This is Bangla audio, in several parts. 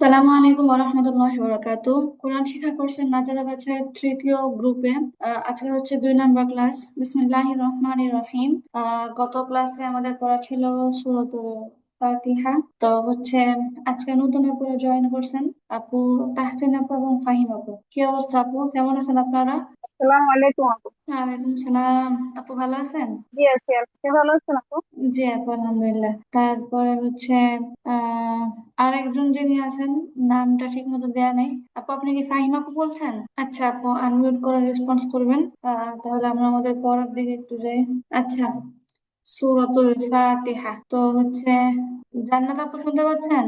সালামু আলাইকুম ওয়া রাহমাতুল্লাহি ওয়া বারাকাতুহু। কোরআন শিক্ষা কোর্সের নাজারা ব্যাচের তৃতীয় গ্রুপে আজকে হচ্ছে 2 নম্বর ক্লাস। বিসমিল্লাহির রহমানির রহিম। গত ক্লাসে আমাদের পড়া ছিল সূরাতুল ফাতিহা। তো হচ্ছে আজকে নতুন করে জয়েন করছেন আপু তাহসিন আপু এবং ফাহিম আপু। কি অবস্থা আপু, কেমন আছেন আপনারা? আসসালামু আলাইকুম আপু। ওয়ালাইকুম সালাম। আপু ভালো আছেন? জি আছি, আপনি ভালো আছেন আপু? জি আপু আলহামদুলিল্লাহ। তারপরে হচ্ছে আহ আরেকজন যিনি আছেন, নামটা ঠিক মতো দেয়া নেই। আপু আপনি কি ফাহিমা আপু বলছেন? আচ্ছা আপু আনমিউট করে রেসপন্স করবেন। তাহলে আমরা আমাদের পড়ার দিকে একটু যাই। আচ্ছা, সূরাতুল ফাতিহা তো হচ্ছে, জান্নাত আপু শুনতে পাচ্ছেন?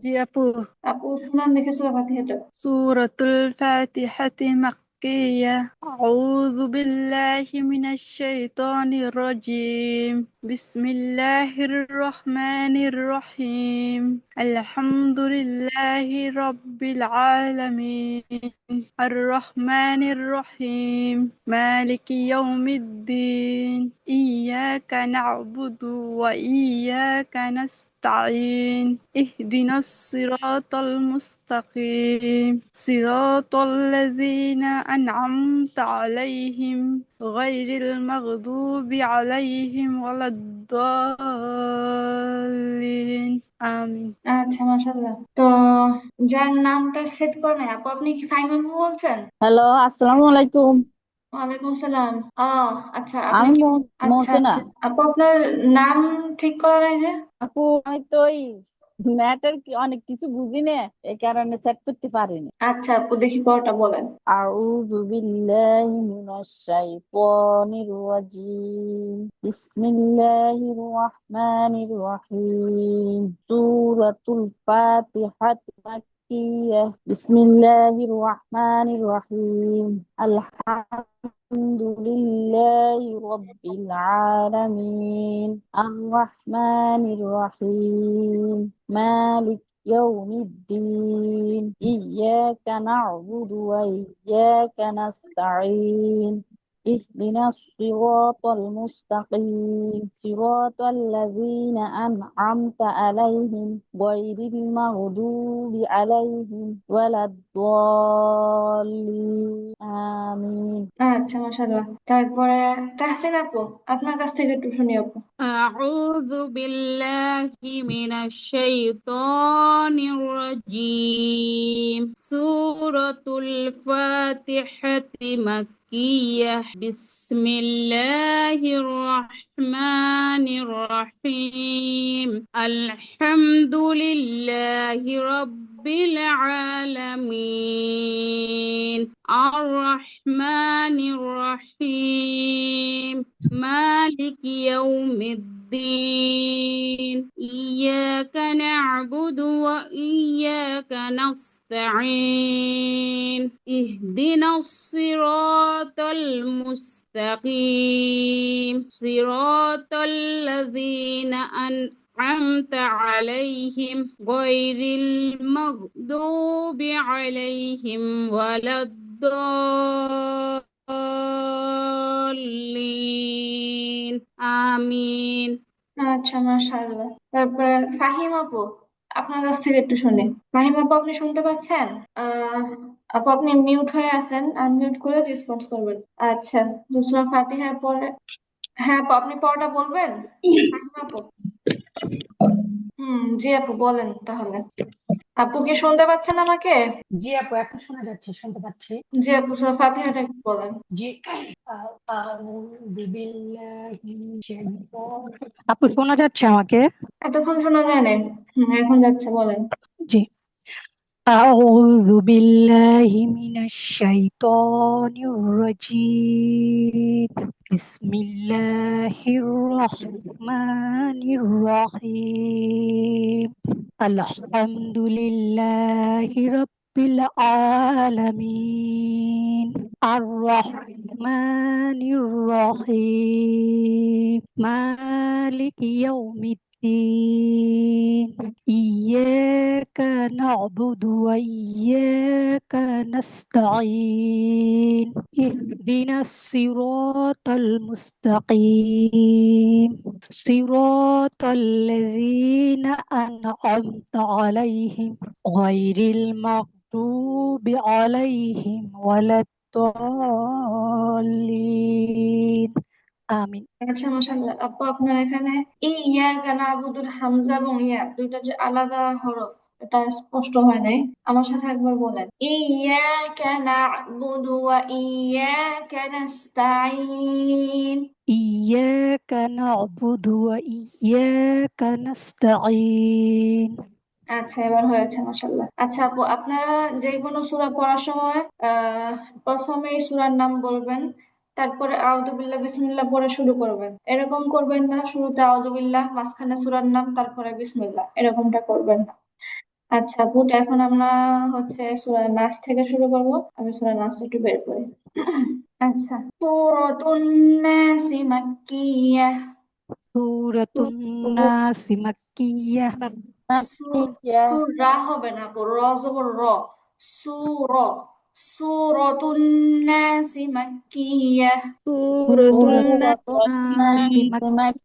জি আপু। আপু শুনান দেখে সূরা ফাতিহাটা। সূরাতুল ফাতিহাতি মাক্কিয়্যাহ। আউযু বিল্লাহি মিনাশ শাইতানির রাজীম। বিসমিল্লাহির রহমানির রহিম। আলহামদুলিল্লাহি রাব্বিল আলামিন। আর রহমানির রহিম। মালিকি ইয়াউমিদ্দিন। ইয়্যাকা না'বুদু ওয়া ইয়্যাকা নাস্তাঈন। اهدنا الصراط المستقيم صراط الذين أنعمت عليهم غير المغضوب عليهم ولا الضالين آمين. আচ্ছা মাশাআল্লাহ। তো যার নামটা সেট করে নাই আপু, আপনি কি ফাহিমা আপু বলছেন? হ্যালো, আসসালামু আলাইকুম। ওয়ালাইকুম আসসালাম। আচ্ছা আপনি আমি কি? আচ্ছা মহসিনা। আচ্ছা আপু, আপনার নাম ঠিক করা নাই যে? আপু, আমি তো ওই ম্যাটার অনেক কিছু বুঝি না, এই কারণে সেট করতে পারিনি। আচ্ছা আপু দেখি পরটা বলেন। আউযু বিল্লাহি মিনাশ শাইতানির রাজীম। বিসমিল্লাহির রহমানির রহিম। সূরাতুল ফাতিহাত মাক্কিয়াহ। বিসমিল্লাহির রহমানির রহিম। আলহামদুলিল্লাহি রাব্বিল আলামিন। আর রহমানির রহিম। মালিক يوم الدين إياك نعبد وإياك نستعين. اهدنا الصراط المستقيم صراط الذين أنعمت عليهم غير المغضوب عليهم ولا الضالين آمين. আচ্ছা মাশাআল্লাহ। তারপরে তাহসিন আপু, আপনার কাছ থেকে একটু শুনি আপু। أعوذ بالله من الشيطان الرجيم. سورة الفاتحة مكية. بسم الله الرحمن الرحيم. الحمد لله رب العالمين. الرحمن الرحيم. مالك يوم الدين. إياك نعبد وإياك نستعين. اهدنا الصراط المستقيم صراط الذين أنعمت عليهم غير المغضوب عليهم ولا الضالين آمين. আচ্ছা মাশাআল্লাহ। তারপরে ফাহিম আপু, আপনার কাছ থেকে একটু শুনি। ফাহিম আপু আপনি শুনতে পাচ্ছেন? আহ আপু আপনি মিউট হয়ে আছেন, আনমিউট করে রেসপন্স করবেন। আচ্ছা, দুসরা ফাতিহার পরে। হ্যাঁ আপু আপনি পরটা বলবেন। ফাহিম আপু। জি আপু বলেন তাহলে। আপু কি শুনতে পাচ্ছেন আমাকে? জি আপু, এখন শোনা যাচ্ছে, শুনতে পাচ্ছি। জি আপু সূরা ফাতিহাটা একটু বলেন। জি। আউযু বিল্লাহি মিনাশ শাইতানির আপু, শোনা যাচ্ছে আমাকে? এতক্ষণ শোনা যায় না। এখন যাচ্ছে, বলেন। জি। আউযু বিল্লাহি মিনাশ শাইতানির রাজীম। বিসমিল্লাহির রহমানির রহিম। আলহামদুলিল্লাহি রাব্বিল আলামিন। আর রহমানির রহিম। মালিক الدين إياك نعبد وإياك نستعين اهدنا الصراط المستقيم صراط الذين أنعمت عليهم غير المغضوب عليهم ولا الضالين آمين আচ্ছা, মাশাআল্লাহ। আপু, আপনার এখানে ইয়াকা না'বুদুর হামজা এবং ইয়া দুইটা যে আলাদা হরফ, এটা স্পষ্ট হয় নাই। আমার সাথে একবার বলেন, ইয়াকা না'বুদু ওয়া ইয়াকা নাস্তাঈন। إياك نعبد وإياك نستعين আচ্ছা, এবার হয়েছে, মাশাআল্লাহ। আচ্ছা আপু, আপনারা যে কোনো সূরা পড়ার সময় প্রথমে এই সূরার নাম বলবেন, তারপরে আউযু বিল্লাহ বিসমিল্লাহ পড়ে শুরু করবেন। এরকম করবেন না, শুরুতে আউযু বিল্লাহ, মাঝখানে সূরার নাম, তারপরে বিসমিল্লাহ, এরকমটা করবেন না। আচ্ছা আপু, তো এখন আমরা হচ্ছে সূরা নাস থেকে শুরু করব। আমি সূরা নাস একটু বের করি। আচ্ছা, সূরাতুন নাসি মাক্কিয়াহ। سورة الناس مكية সুরা হবে না আপু, র জবর র। সুর, সূরাতুন নাসি মাক্কিয়াহ। سورة سورة الناس الناس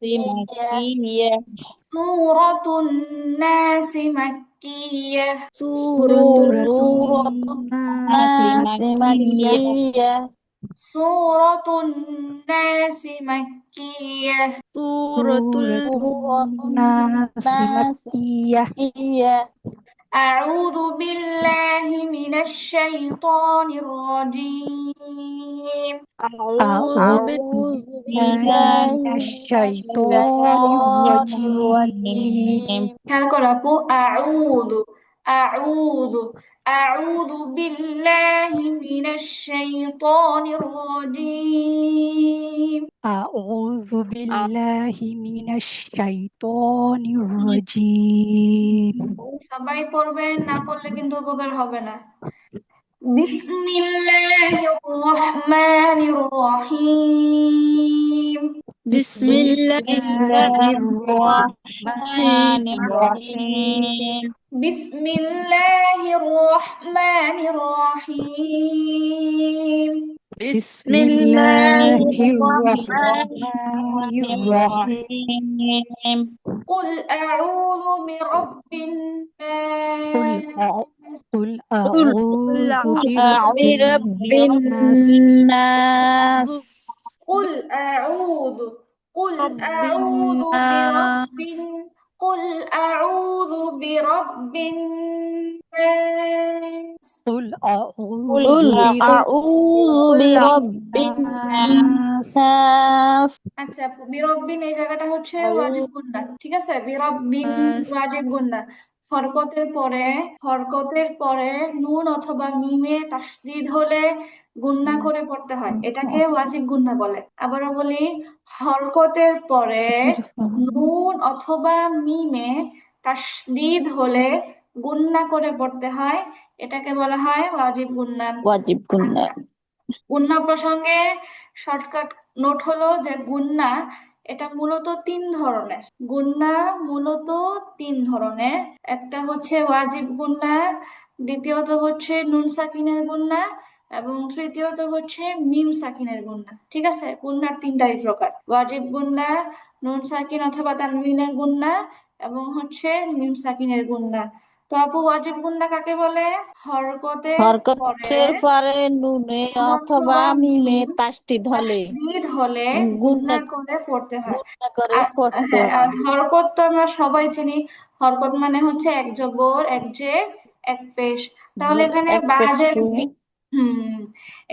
مكية সূরাতুন নাসি মাক্কিয়াহ। سورة سورة الناس مكية সূরাতুন নাসি মাক্কিয়াহ। سورة سورة الناس مكية أعوذ بالله من الشيطان الرجيم. أعوذ أعوذ بالله من الشيطان الرجيم খেয়াল করো আপু, আউযু আউযু আউযু বিল্লাহি মিনাশ শাইতানির রাজীম। أعوذ بالله من الشيطان الرجيم সবাই পড়বেন, না পড়লে কিন্তু উপকার হবে না। বিসমিল্লাহির রহমানির রহিম। بسم الله الله الرحمن الرحيم বিসমিল্লাহির রহমানির রহিম। بسم الله الرحمن الرحيم قل أعوذ برب قل الناس. قل قل أعوذ أعوذ برب الناس الناس قل أعوذ قل برب أعوذ برب الناس قل أعوذ برب الناس. قل أعوذ قل برب أعوذ برب الناس الناس আচ্ছা, বিরব্বিন এই জায়গাটা হচ্ছে ওয়াজিব গুন্না, ঠিক আছে? বিরব্বিন ওয়াজিব গুন্না। হরকতের পরে নুন অথবা মিমে তাসদীদ হলে গুন্না করে পড়তে হয়, এটাকে ওয়াজিব গুন্না বলে। আবারও বলি, হরকতের পরে নুন অথবা মিমে তাসদীদ হলে গুন্না করে পড়তে হয়, এটাকে বলা হয় ওয়াজিব গুন্না। واجب كنا আচ্ছা, গুন্না প্রসঙ্গে শর্টকাট নোট হলো যে গুন্না এটা মূলত তিন ধরনের। গুন্না মূলত তিন ধরনের। একটা হচ্ছে ওয়াজিব গুন্না, দ্বিতীয়ত হচ্ছে নুন সাকিনের গুন্না, এবং তৃতীয়ত হচ্ছে মিম সাকিনের গুন্না। ঠিক আছে, গুন্নার তিনটাই প্রকার: ওয়াজিব গুন্না, নুন সাকিন অথবা তানবিনের গুন্না, এবং হচ্ছে মিম সাকিনের গুন্না। তো আপু, ওয়াজিব গুন্না কাকে বলে? হরকতের পরে হরকতের পরে নুনে নুন অথবা অথবা মিমে মিম তাসদীদ হলে তাসদীদ হলে গুণা গুন্না করে পড়তে হয়। গুণা করে পড়তে হ্যাঁ, আর হয়। হরকত তো আমরা সবাই চিনি। হরকত মানে হচ্ছে এক জবর, এক জের, এক পেশ। তাহলে এখানে এক বাজের পেশকে বি, হুম,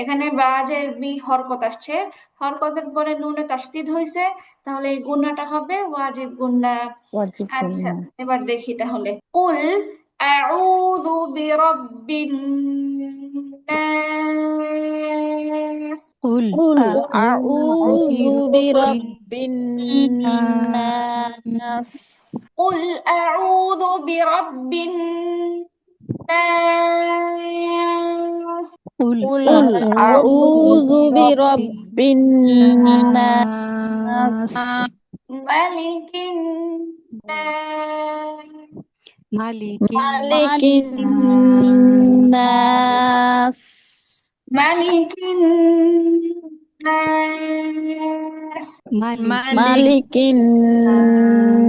এখানে বাজের বি হরকত আসছে, হরকতের পরে নুনে তাসদীদ হয়েছে, তাহলে এই গুন্নাটা হবে ওয়াজিব গুন্না। ওয়াজিব আচ্ছা, গুণা। এবার দেখি তাহলে। কুল আউযু বিরাব্বিন নাস। قل قل أعوذ أعوذ برب برب الناس قل أعوذ برب الناس. قل قل أعوذ أعوذ برب برب الناس الناس ملك مالك مالك الناس الناس ملك الناس مالك مالك الناس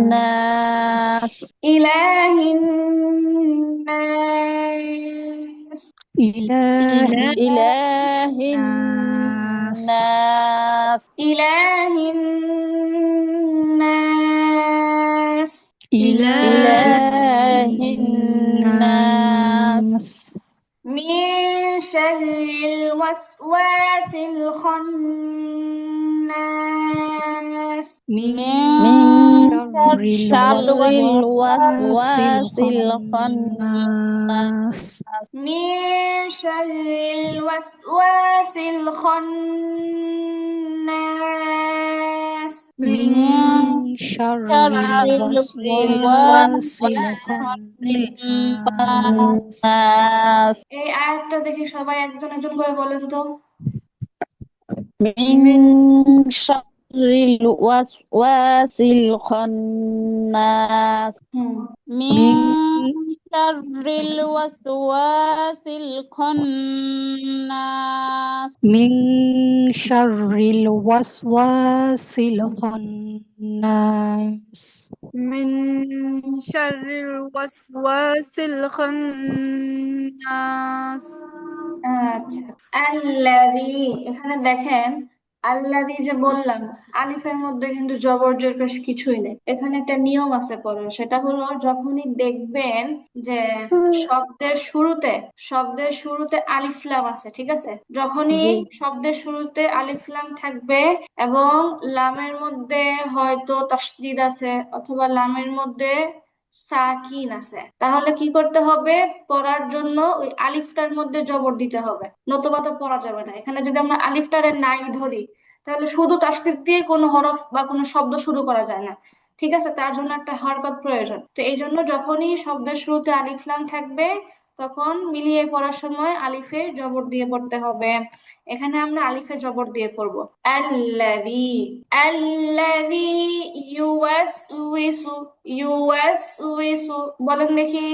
الناس إله الناس إله إله الناس الناس إله الناس إله إله الناس الناس من شر الوسواس الخناس من من شر شر الوسواس الوسواس الخناس من شر الوسواس الخناس من من شر شر الوسواس الوسواس الخناس الخناس এই আয়াতটা দেখি সবাই একজন একজন করে বলেন তো। من شر الوسواس الخناس হুম من من شر الوسواس الخناس من شر الوسواس الخناس من شر الوسواس الخناس আচ্ছা আল্লাযী এখানে দেখেন আল্লাযী যে বললাম আলিফের মধ্যে কিন্তু জবরজের পেশ কিছুই নেই। এখানে একটা নিয়ম আছে পড়ার, সেটা হলো যখনই দেখবেন যে শব্দের শুরুতে আলিফ লাম আছে, ঠিক আছে, যখনই জি শব্দের শুরুতে আলিফ লাম থাকবে এবং লামের মধ্যে হয়তো তাসদিদ আছে অথবা লামের মধ্যে সাকিন আছে, তাহলে কি করতে হবে? পড়ার জন্য ওই আলিফটার মধ্যে জবর দিতে হবে, নতুবা তো পড়া যাবে না। এখানে যদি আমরা আলিফটারে নাই ধরি তাহলে শুধু তাসদিদ দিয়ে কোনো হরফ বা কোনো শব্দ শুরু করা যায় না, ঠিক আছে, তার জন্য একটা হরকত প্রয়োজন। তো এই জন্য যখনই শব্দের শুরুতে আলিফ লাম থাকবে তখন মিলিয়ে পড়ার সময় আলিফে জবর দিয়ে পড়তে হবে। এখানে আমরা আলিফে জবর দিয়ে পড়বো আল্লাযী আল্লাযী ইউওয়াসউইসু ইউওয়াসউইসু বলেন দেখি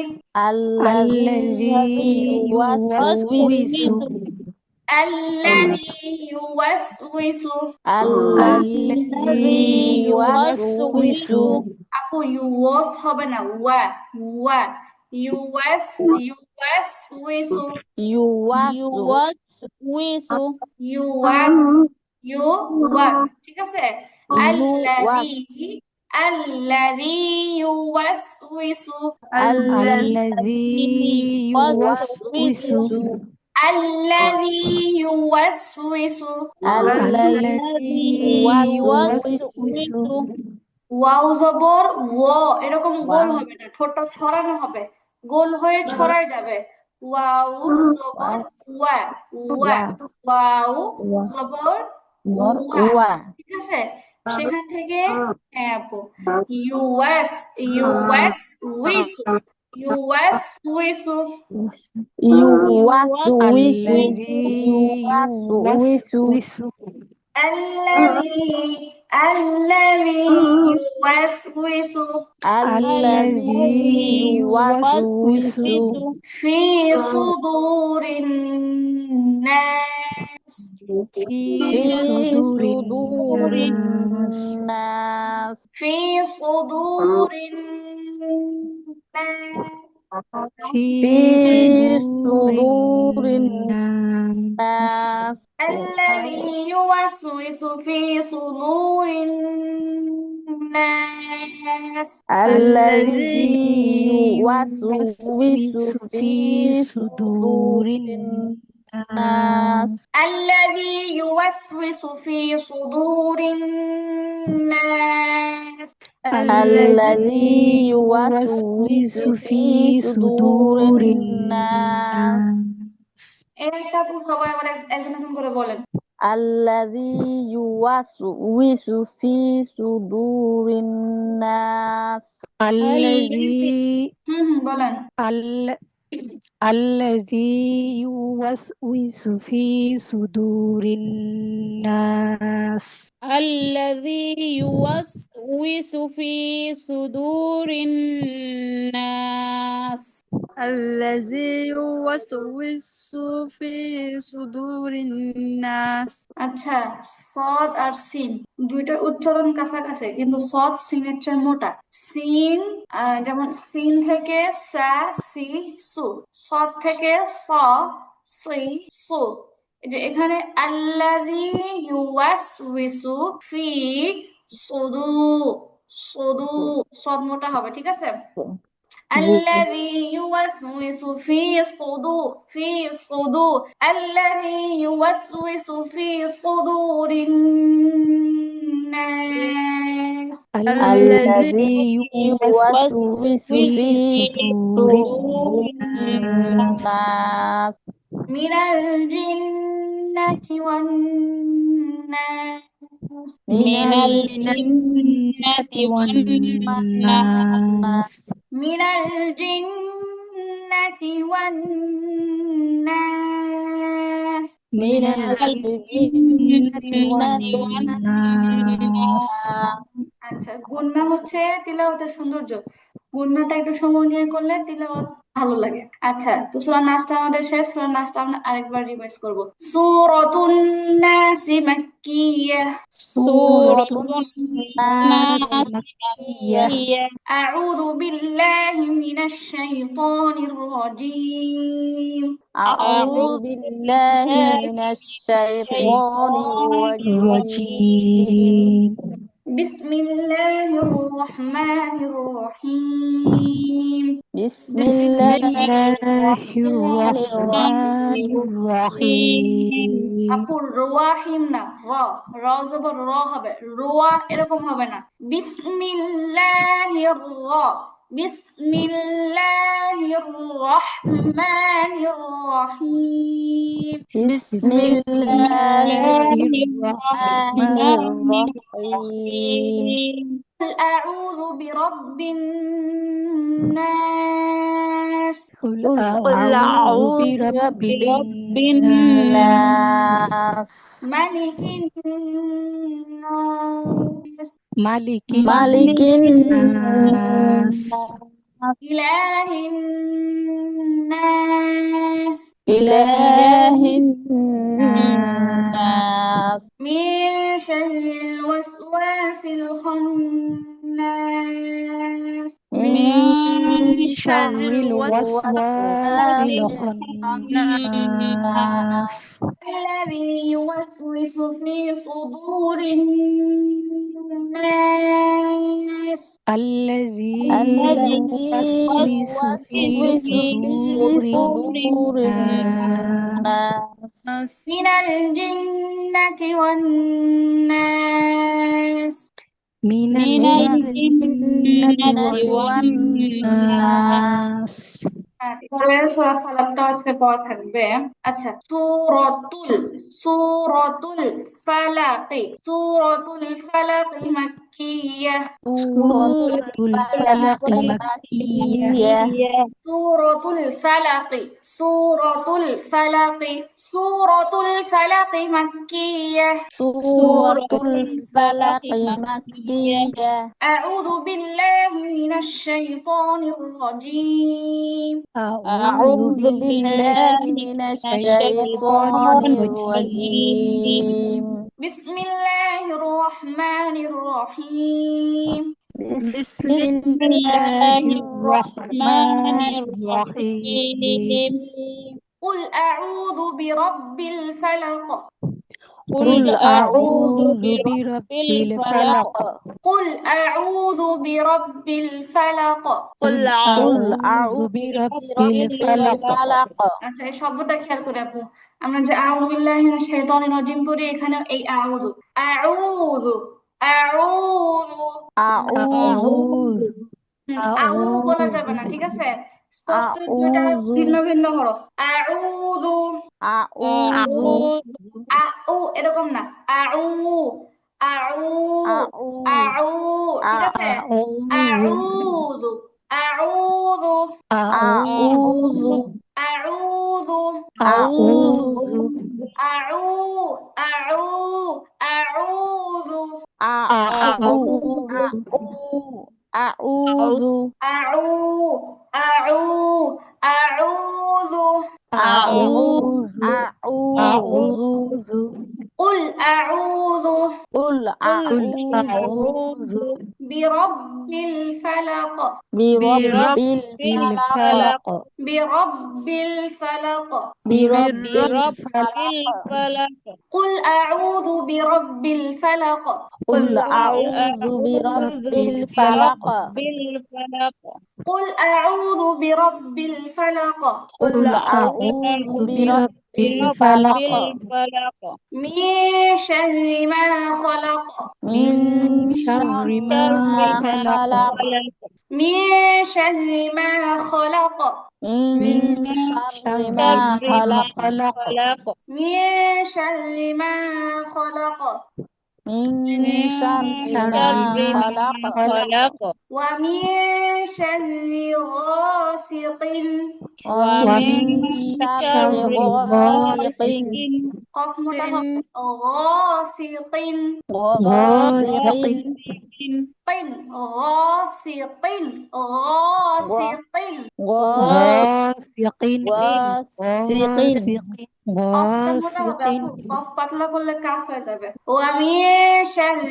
الذي الذي يوسوس يوسوس আল্লাযী ইউওয়াসউইসু الذي الذي يوسوس يوسوس আপু ইউওয়াস হবে না, ওয়া ওয়া ইউওয়াস ইউওয়াসউইসু يوسوس ইউওয়াস ইউওয়াস, ঠিক আছে। আল্লাযী يوسوس আল্লাযী ইউওয়াসউইসু الذي يوسوس الذي يوسوس الذي الذي يوسوس يوسوس ওয়াও জবর ও, এরকম গোল واو হবে না, ঠোঁটটা ছড়ানো হবে, গোল হয়ে ছড়ায় যাবে। ওয়াও জবর ওয়া ওয়া واو ওয়াও জবর ওয়া, واو ঠিক আছে। সেখান থেকে হ্যাঁ আপু ইউএস ইউএস উইসু ইউএস উইসু يوسوس الذي يوسوس الذي يوسوس الذي الذي يوسوس يوسوس في صدور الناس في في صدور صدور الناس الناس في صدور الناس في في صدور صدور الناس الناس الذي يوسوس في صدور الناس الذي الذي يوسوس يوسوس في في صدور صدور الناس الناس الذي يوسوس في صدور الناس الذي يوسوس يوسوس في في صدور صدور الناس الناس এটা আপু সবাই আমার একজন একজন করে বলেন। الذي يوسوس في صدور الناس الذي বলেন। الذي يوسوس في صدور الناس الذي يوسوس في صدور الناس الذي يوسوس في صدور الناس আচ্ছা, সদ আর সিন দুইটার উচ্চারণ কাছাকাছি, কিন্তু সদ সিনের চেয়ে মোটা। সিন যেমন সিন থেকে সা সি সু, সদ থেকে স সি সু। এই যে এখানে আল্লাযী ইউওয়াসউইসু ফি সুদু, সুদু সদ মোটা হবে, ঠিক আছে। জি الذي يوسوس الذي يوسوس في صدور الناس الذي الذي يوسوس يوسوس في في صدور صدور الناس الناس من الجنة والناس من من الجنة الجنة والناس والناس من الجنة والناس من من الجنة والناس আচ্ছা, গুন্না হচ্ছে তিলাওয়াতের সৌন্দর্য। গুন্নাটা একটু সময় নিয়ে করলে তিলাওয়াত ভালো লাগে। আচ্ছা, তো সূরা নাসটা আমাদের শেষ। সূরা নাসটা আমরা আরেকবার রিভাইজ করব। সূরাতুন নাসি মাক্কিয়াহ। سورة سورة الناس الناس مكية مكية আউযু বিল্লাহি মিনাশ শাইতানির রাজীম। أعوذ أعوذ بالله بالله من من الشيطان الشيطان الرجيم الرجيم বিসমিল্লাহির রহমানির রহিম। بسم بسم الله الله الرحمن الرحمن الرحيم الرحيم الرحيم আপুর রোয়াহিম না, র জবর র হবে, রোয়া এরকম হবে না। বিসমিল্লাহির বিসমিল্লাহির রহমানির রহিম। بسم بسم الله الله الرحمن الرحمن الرحيم قل أعوذ برب الناس قل قل قل أعوذ أعوذ برب برب الناس الناس ملك الناس ملك ملك الناس الناس إله الناس إله الناس الناس من شر الوسواس الخناس من من شر شر الوسواس الوسواس الخناس الذي يوسوس في صدور الناس الذي الذي يوسوس في يوسوس في صدور صدور الناس الناس من الجنة والناس من من الجنة الجنة والناس পরের সূরা ফালাকটা আজকে পড়া থাকবে। আচ্ছা, সূরাতুল ফালাক মাক্কিয়াহ। سورة الفلق مكية مكية সূরাতুল ফালাক মাক্কিয়াহ। سورة سورة الفلق الفلق مكية مكية أعوذ بالله من الشيطان الرجيم. أعوذ أعوذ بالله بالله من من الشيطان الشيطان الرجيم الرجيم بسم الله الرحمن الرحيم. بسم بسم بسم الله الله الرحمن الرحمن الرحيم الرحيم الرحيم قل أعوذ برب الفلق. قل قل قل أعوذ أعوذ برب برب الفلق الفلق قل أعوذ برب الفلق. قل قل قل أعوذ أعوذ أعوذ برب برب الفلق بالفلق আচ্ছা, এই শব্দটা খেয়াল করে আপু, আমরা যে আউযু বিল্লাহি মিনাশ শাইতানির রাজিম পড়ি, এখানে এই আউযু আউযু আউযু أعوذ আউ বলা أعوذ যাবে না, ঠিক আছে। স্পষ্ট দুইটা أعوذ ভিন্ন ভিন্ন হরফ। আউযু أعوذ أعوذ আউ এরকম না, আউ আউ أعوذ আউ, ঠিক আছে। أعوذ আউযু أعوذ أعوذ أعوذ أعوذ أعوذ أعوذ أعوذ أعوذ أعوذ أعوذ قل أعوذ قل قل أعوذ برب الفلق برب الفلق برب الفلق برب برب الفلق قل أعوذ برب الفلق قل أعوذ برب الفلق قل أعوذ برب الفلق قل أعوذ برب الفلق من شر ما خلق من شر ما خلق من شر ما خلق من شر ما خلق من شر ما خلق من شر ما خلق ومن شر غاسق ومن شر غاسق قف متحرك غاسق غاسق غاسق غاسق غاسق قفটা মোটা হবে আপু কফ পাতলা করলে কাফ হয়ে যাবে ومن شر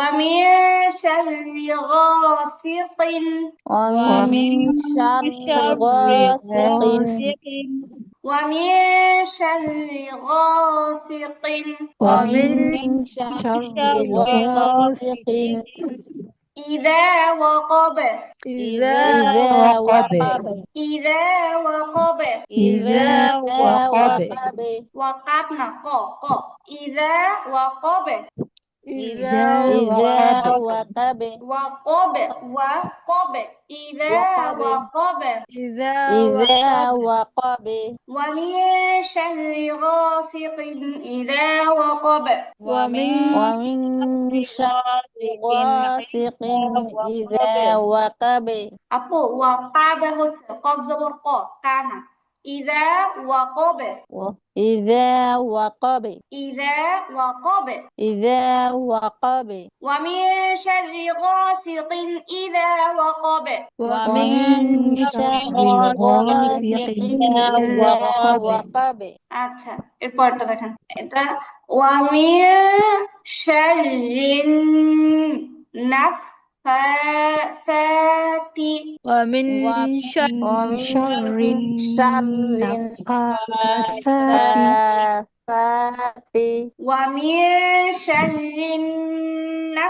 غاسق ومن شر غاسق ومن شر غاسق ومن شر غاسق إذا وقب إذا إذا وقب إذا وقب وقبنا ق إذا وقب إذا وقب وقب إذا وقب إذا وقب ومن شر غاسق إذا وقب ومن شر غاسق إذا وقب আপু ওয়াকাবে হচ্ছে কফ জবর ক কানা إذا وقب إذا وقب إذا وقب إذا وقب ومن شر غاسق إذا وقب ومن شر غاسق إذا وقب আচ্ছা এরপরটা দেখেন এটা ومن شر النفاثات ومن شر النفاثات ومن شر النفاثات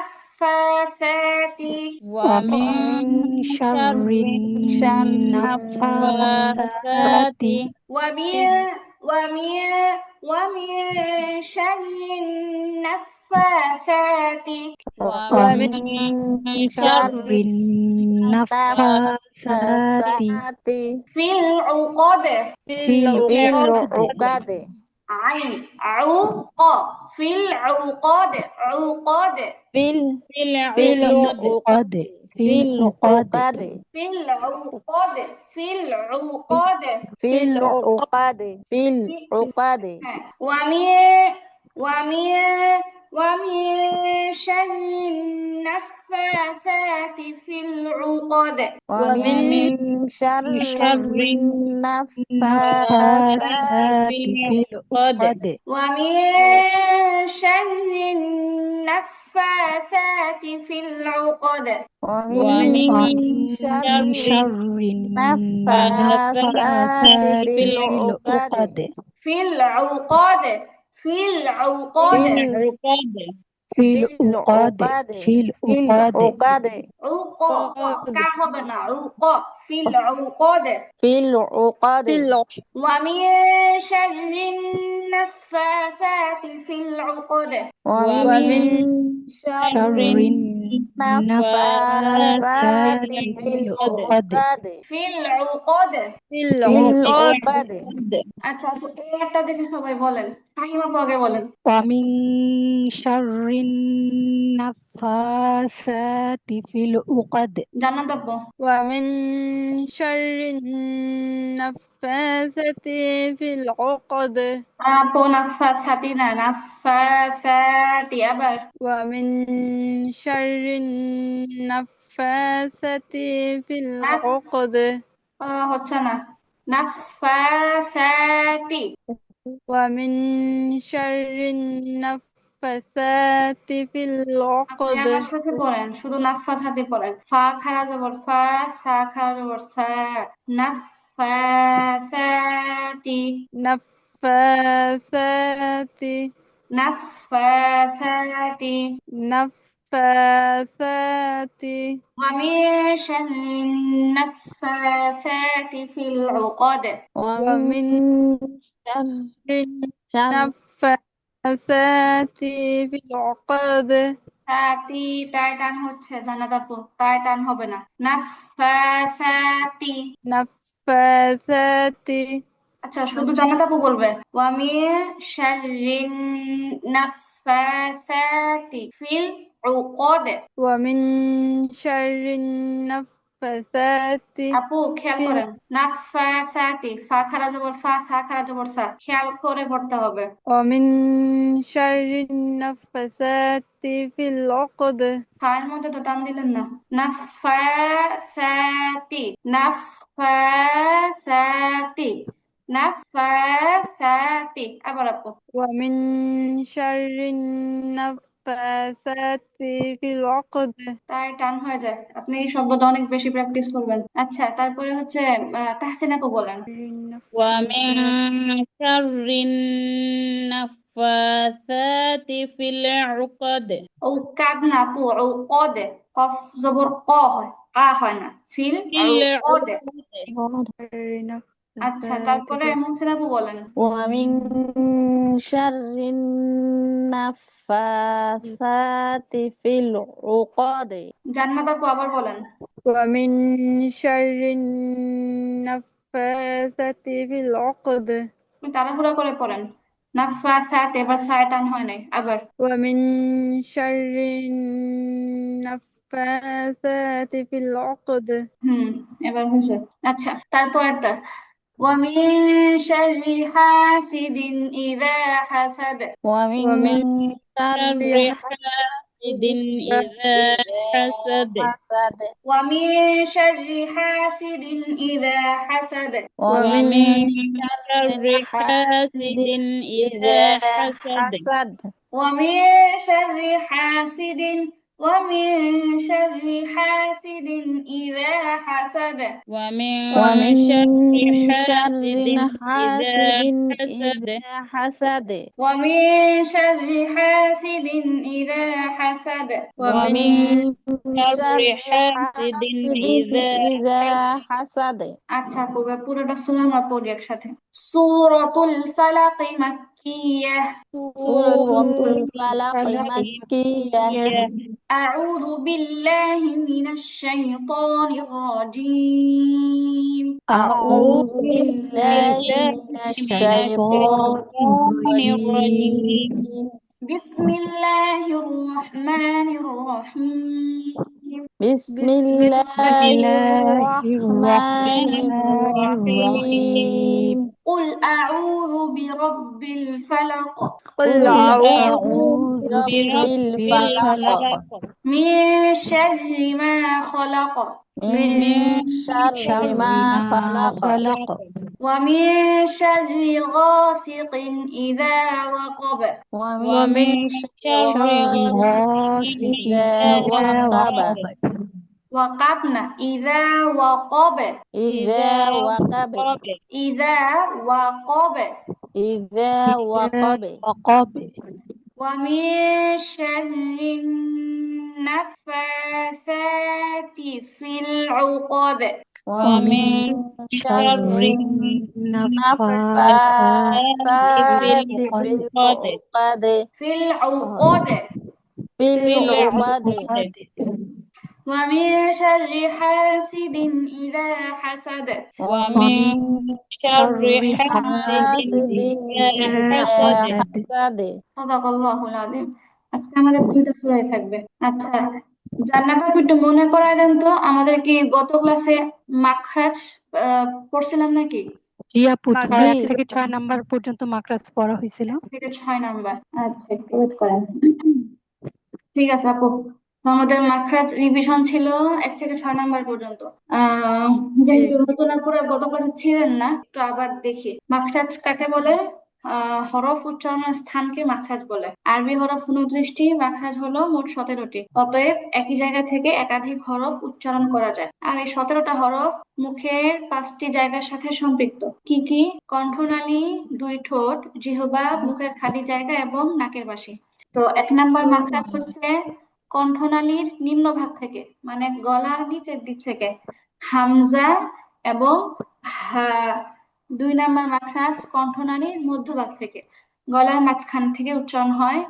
ومن شر النفاثات ومن شر النفاثات ومن شر النفاثات في العقد في العقد عين عوق في العقد عقد في العقد في العقد في العقد في العقد في العقد في العقد ومن شر النفاثات في العقد ومن شر النفاثات في العقد ومن شر النفاثات في العقد ومن شر النفاثات في العقد في العقد في العقد عقد كهبنا عقد في العقد في العقد ومن شر النفاثات في العقد ومن شر النفاثات في في العقد العقد ফিল উকদ। في في العقد العقد আচ্ছা আপু এই একটা দেখে সবাই বলেন, ফাহিমা আপু আগে বলেন। ومن شر النفاثات في العقد জান্নাত আপু। ومن شر النفاثة في العقد আপু নাফাসাতি না, নাফাসাতি। আবার ومن شر النفاثة في নাফ العقد হচ্ছে না, নাফাসাতি। ومن شر النفاثات في আপনি العقد আমার সাথে পড়েন, শুধু নাফাসাতি পড়েন। ফা খাড়া জবর ফা, সা খাড়া জবর সা, নাফাসাতি, نفاثات নাফাসাতি। نفاثات ومن شر النفاثات في العقد। ومن ومن شر شر النفاثات في العقد সাতি তাই টান হচ্ছে, জান্নাত আপু তাই টান হবে না, নাফাসাতি। نفاثات আচ্ছা শুধু জান্নাত আপু বলবে, ওয়ামি শাররিন নাফাসাতি ফিল উকদ। ومن شر النفاثات আপু খেয়াল في করেন, নাফাসাতি ফা খাড়া জবর ফা, সা খাড়া জবর সা, খেয়াল করে পড়তে হবে। ومن شر النفاثات في العقد ফায়ের মধ্যে তো টান দিলেন না, নাফাসাতি, নাফাসাতি, নাফাসাতি। আবার আপু ومن شر النفاثات في العقد তাই টান হয়ে যায়, আপনি এই শব্দটা অনেক বেশি প্র্যাকটিস করবেন। আচ্ছা তারপরে হচ্ছে তাহসিন আপু বলেন। ومن شر النفاثات في العقد ও কাদ না আপু, ও কদে, কফ জবর ক হয়, কা হয় না, ফিল في কদে। العقد আচ্ছা তারপরে মুহসিন আপু বলেন। ومن شر النفاثات في العقد জান্নাত আপু আবার বলেন। ومن شر النفاثات في العقد আপনি তাড়াহুড়া করে পড়েন, নাফাসাত এবার সায় টান হয় নাই। আবার ومن شر النفاثات في العقد এবার হয়েছে। আচ্ছা তারপরটা, ومن شر حاسد إذا حسد। ومن ومن شر شر حاسد إذا حسد حسد ومن شر حاسد إذا حسد ومن ومن شر شر حاسد حاسد إذا إذا حسد حسد ومن شر حاسد ومن شر حاسد إذا حسد ومن ومن شر شر حاسد حاسد إذا حسد إذا حسد ومن شر حاسد إذا حسد ومن ومن شر شر حاسد حاسد إذا إذا حسد আচ্ছা পুরো পুরোটা শুনে আমরা পড়ি একসাথে। সূরাতুল ফালাক মাক্কিয়াহ। سورة سورة الفلق مكية مكية أعوذ بالله من الشيطان الرجيم. أعوذ أعوذ بالله بالله من من الشيطان الشيطان الرجيم الرجيم بسم الله الرحمن الرحيم. بسم بسم الله الله الرحمن الرحيم الرحيم قل أعوذ برب الفلق قل قل أعوذ أعوذ برب برب الفلق الفلق من شر ما خلق من من شر شر ما ما خلق خلق ومن شر غاسق إذا وقب ومن ومن شر شر غاسق غاسق إذا إذا وقب وقب وقبنا إذا وقب إذا وقب إذا وقب إذا وقب وقب ومن شر النفاثات في العقد ومن شر النفاثات في العقد في العقد في العقد ومن شر حاسد إذا حسد ومن شر حاسد حاسد إذا إذا حسد حسد সাদাকাল্লাহুল আযীম। আজকে আমাদের দুইটা সূরাই থাকবে। আচ্ছা, জান্নাত আপু একটু মনে করায় দেন তো, আমাদের কি গত ক্লাসে মাখরাজ পড়ছিলাম নাকি? জি আপু, মাখরাজ 1 ছিল থেকে 6 নাম্বার পর্যন্ত মাকরাজ পড়া হয়েছিল। থেকে 6 নাম্বার। আচ্ছা, একটু ওয়েট করেন। ঠিক আছে আপু, তো আমাদের মাখরাজ রিভিশন ছিল 1 থেকে 6 নাম্বার পর্যন্ত। আহ জি। যেহেতু নতুন আপুরা গত ক্লাসে ছিলেন না, একটু আবার দেখি মাখরাজ কাকে বলে। হরফ উচ্চারণের স্থানকে মাখরাজ বলে। আরবি হরফ 29টি, মাখরাজ হলো মোট 17টি। অতএব একই জায়গা থেকে একাধিক হরফ উচ্চারণ করা যায়। আর এই 17টা হরফ মুখের 5টি জায়গার সাথে সম্পৃক্ত। কি কি? কণ্ঠনালী, 2 ঠোঁট, জিহ্বা, মুখের খালি জায়গা এবং নাকের বাসি। তো 1 নাম্বার মাখরাজ হচ্ছে কণ্ঠনালীর নিম্নভাগ থেকে, মানে গলার নিচের দিক থেকে, হামজা এবং হা। 2 নাম্বার মাখরাজ কণ্ঠনালীর মধ্যভাগ থেকে, গলার মাঝখান থেকে উচ্চারণ হয়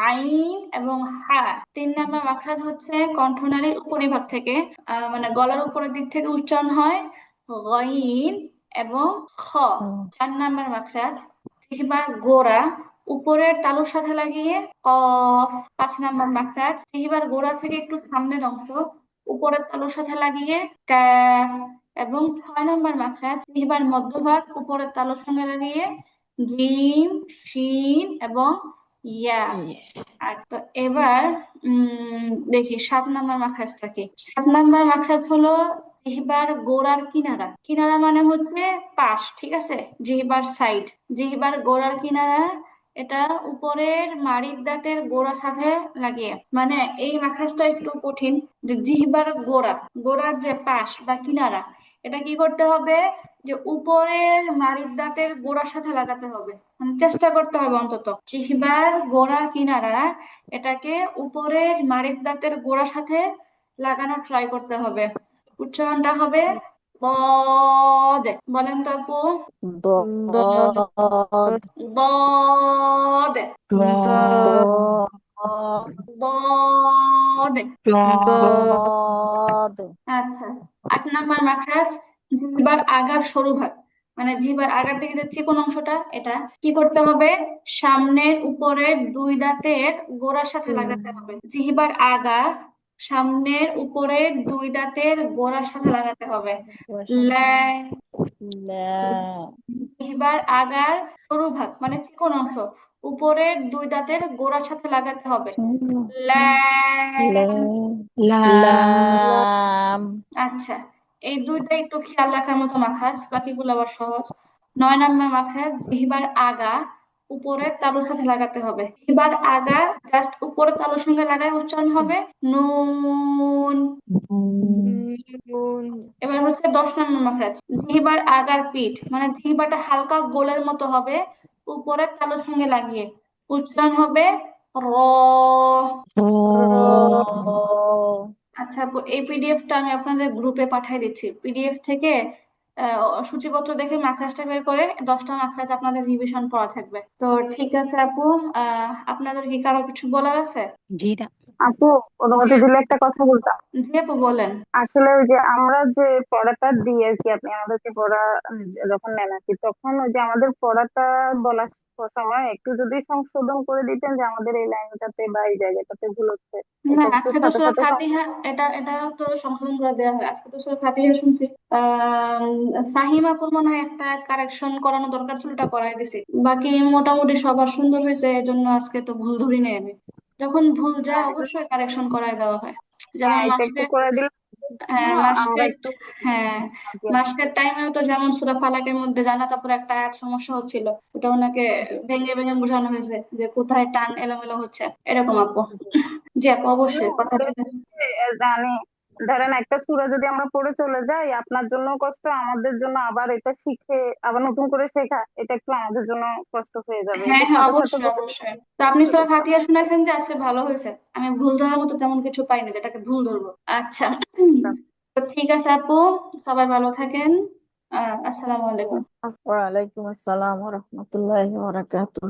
আইন এবং হা। 3 নাম্বার মাখরাজ হচ্ছে কণ্ঠনালীর উপরিভাগ থেকে, মানে গলার উপরের দিক থেকে উচ্চারণ হয় গইন এবং খ। 4 নাম্বার মাখরাজ জিহ্বার গোড়া উপরের তালুর সাথে লাগিয়ে কফ। 5 নাম্বার মাখরাজ জিহ্বার গোড়া থেকে একটু সামনের অংশ উপরের তালুর সাথে লাগিয়ে কাফ। এবং 6 নাম্বার মাখরাজ জিহ্বার মধ্যভাগ উপরের তালুর সঙ্গে লাগিয়ে জিম, শিন এবং ইয়া। আর তো এবার দেখি 7 নাম্বার মাখরাজটা কি। 7 নাম্বার মাখরাজ হলো জিহ্বার গোড়ার কিনারা। কিনারা মানে হচ্ছে পাশ, ঠিক আছে, জিহ্বার সাইড। জিহ্বার গোড়ার কিনারা, এটা উপরের মাড়ির দাঁতের গোড়ার সাথে লাগিয়ে, মানে এই মাখরাজটা একটু কঠিন। যে জিহ্বার গোড়া, গোড়ার যে পাশ বা কিনারা, এটা কি করতে হবে, যে উপরের মাড়ির দাঁতের গোড়ার সাথে লাগাতে হবে। মানে চেষ্টা করতে হবে অন্তত জিহ্বার গোড়া কিনারা এটাকে উপরের মাড়ির দাঁতের গোড়ার সাথে লাগানোর ট্রাই করতে হবে। উচ্চারণটা হবে বদ। বলেন তো আপু, ضاد বদ, ضاد বদ। ضاد আচ্ছা, 8 নাম্বার মাখরাজ জিহ্বার আগার সরু ভাগ, মানে জিহ্বার আগার দিকে যে চিকন অংশটা, এটা কি করতে হবে, সামনের উপরের 2 দাঁতের গোড়ার সাথে লাগাতে হবে। জিহ্বার আগা সামনের উপরের 2 দাঁতের গোড়ার সাথে লাগাতে হবে। লা। لا জিহ্বার আগার সরু ভাগ মানে চিকন অংশ উপরের 2 দাঁতের গোড়ার সাথে লাগাতে হবে। ল্যাম। لا লাম। لام আচ্ছা, এই দুইটা একটু খেয়াল রাখার মতো মাখরাজ, বাকিগুলো আবার সহজ। 9 নাম্বার মাখরাজ জিহ্বার আগা উপরের তালুর সাথে লাগাতে হবে। জিহ্বার আগা জাস্ট উপরের তালুর সঙ্গে লাগায় উচ্চারণ হবে নুন। নুন এবার হচ্ছে 10 নাম্বার মাখরাজ জিহ্বার আগার পিঠ, মানে জিহ্বাটা হালকা গোলের মতো হবে উপরের তালুর সঙ্গে লাগিয়ে উচ্চারণ হবে র। رو আচ্ছা আপু, এই পিডিএফটা আমি আপনাদের গ্রুপে পাঠিয়ে দিচ্ছি। পিডিএফ থেকে সূচিপত্র দেখে মাখরাজটা বের করে 10টা মাখরাজ আপনাদের রিভিশন করা থাকবে। তো ঠিক আছে আপু, আপনাদের কি কারো কিছু বলার আছে? জি না। আপু, অনুমতি দিলে একটা কথা বলতাম। জি আপু বলেন। আসলে ওই যে আমরা যে পড়াটা দিই আর কি, আপনি আমাদেরকে পড়া যখন নেন আর কি, তখন ওই যে আমাদের পড়াটা বলার সময় একটু যদি সংশোধন করে দিতেন যে আমাদের এই লাইনটাতে বা এই জায়গাটাতে ভুল হচ্ছে, না, এটা একটু আজকে তো সাথে সূরা সাথে ফাতিহা, এটা তো সংশোধন করে দেওয়া হয়। আজকে তো সূরা ফাতিহা শুনছি। আহ ফাহিমা আপুর মনে হয় একটা কারেকশন করানো দরকার ছিল, ওটা করাই দিছি। বাকি মোটামুটি সবার সুন্দর হয়েছে, এজন্য আজকে তো ভুল ধরি নাই আমি। যখন ভুল যায় অবশ্যই কারেকশন করাই দেওয়া হয়। যেমন এটা একটু মাসকে, করে দিলে হ্যাঁ আমরা মাসকেট, একটু হ্যাঁ মাসকের টাইমেও তো যেমন সূরা ফালাকের মধ্যে জান্নাত আপুর একটা আয়াত সমস্যা হচ্ছিল, ওটা ওনাকে ভেঙে ভেঙে বোঝানো হয়েছে যে কোথায় টান এলোমেলো হচ্ছে, এরকম আপু। জি আপু, অবশ্যই কথা ঠিক আছে। জানি। ধরেন একটা সূরা যদি আমরা পড়ে চলে যাই, আপনার জন্য কষ্ট, আমাদের জন্য আবার এটা শিখে আবার নতুন করে শেখা, এটা একটু আমাদের জন্য কষ্ট হয়ে যাবে। হ্যাঁ একটু হ্যাঁ, সাথে সাথে অবশ্যই অবশ্যই। তো আপনি সূরা ফাতিহা শুনেছেন যে, আজকে ভালো হয়েছে। আমি ভুল ধরার মতো তেমন কিছু পাইনি যেটাকে ভুল ধরবো। আচ্ছা, তো ঠিক আছে আপু, সবাই ভালো থাকেন। আসসালামু আলাইকুম। ওয়ালাইকুম আসসালাম ওয়া রাহমাতুল্লাহি ওয়া বারাকাতুহু।